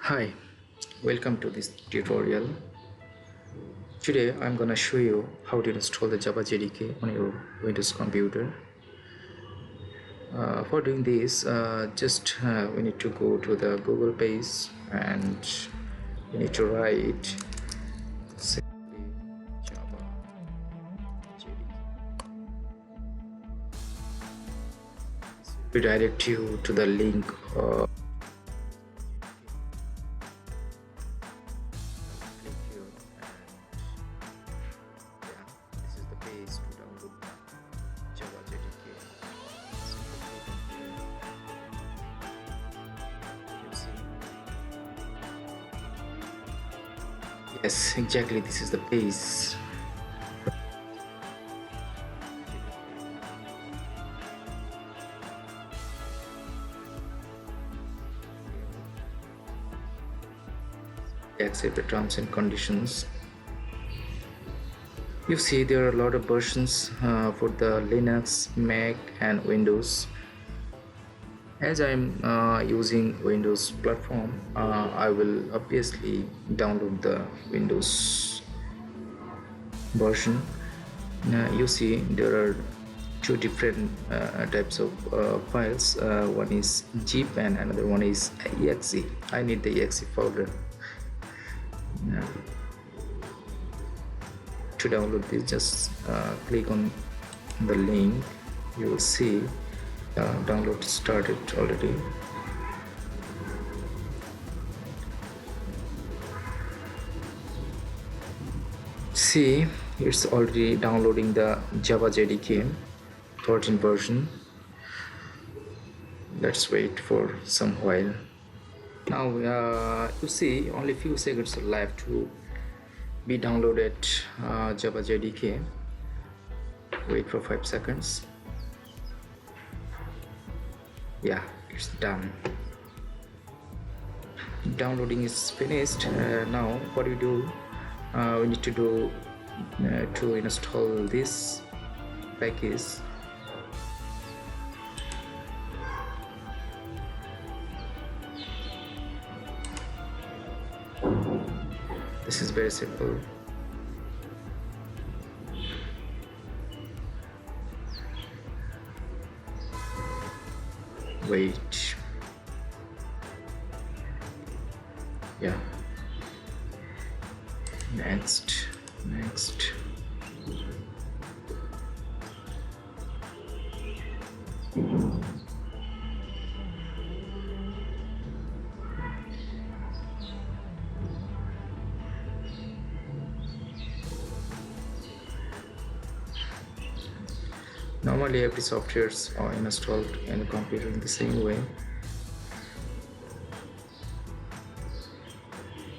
Hi, welcome to this tutorial. Today I'm gonna show you how to install the Java JDK on your Windows computer. For doing this, we need to go to the Google page and we need to write simply Java JDK. This will redirect you to the link click here and this is the page to download Java JDK. Simply click on here. You see, yes, exactly. This is the page. Accept the terms and conditions. You see there are a lot of versions for the Linux, Mac and Windows. As I'm using Windows platform, I will obviously download the Windows version. Now you see there are two different types of files. One is zip and another one is exe. I need the exe folder. Now, to download this, just click on the link. You will see download started already. See, it's already downloading the Java JDK 13 version. Let's wait for some while. Now you see only few seconds left to be downloaded Java JDK. Wait for 5 seconds. Yeah, it's done. Downloading is finished. Now what we do, we need to do to install this package. This is very simple. Wait. Yeah. Next. Normally every softwares are installed in a computer in the same way.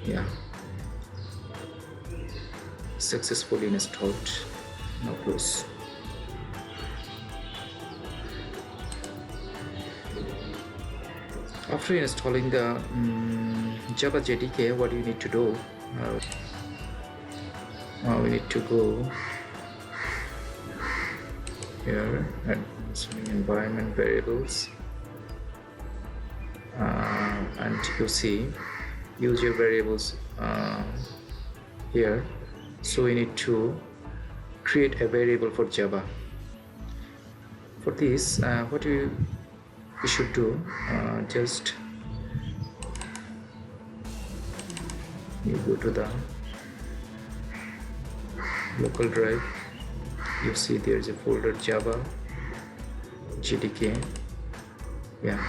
Yeah, successfully installed. Now close. After installing the Java JDK, what you need to do, we need to go here and environment variables, and you see use your variables here. So we need to create a variable for Java. For this, what we should do, just you go to the local drive. You see there is a folder Java JDK. Yeah,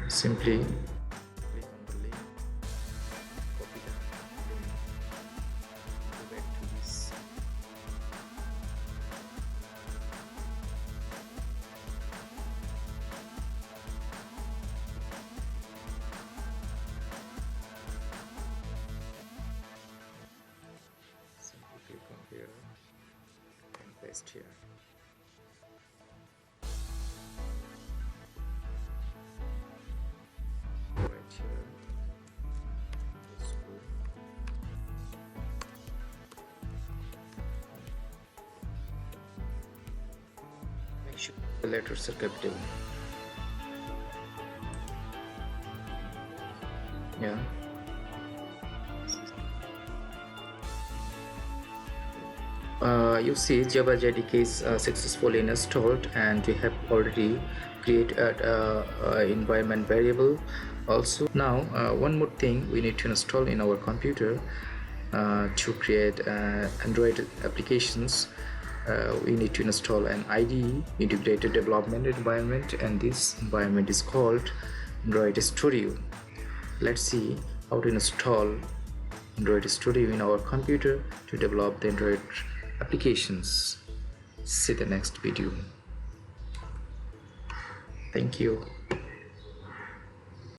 simply click on the link, copy the link, go back to this. Simply click on here and paste here. Right here. Let's go. Make sure the letters are capital. Yeah. You see Java JDK is successfully installed, and we have already created environment variable also. Now one more thing we need to install in our computer to create Android applications. We need to install an IDE, integrated development environment, and this environment is called Android Studio. Let's see how to install Android Studio in our computer to develop the Android applications. See the next video. Thank you.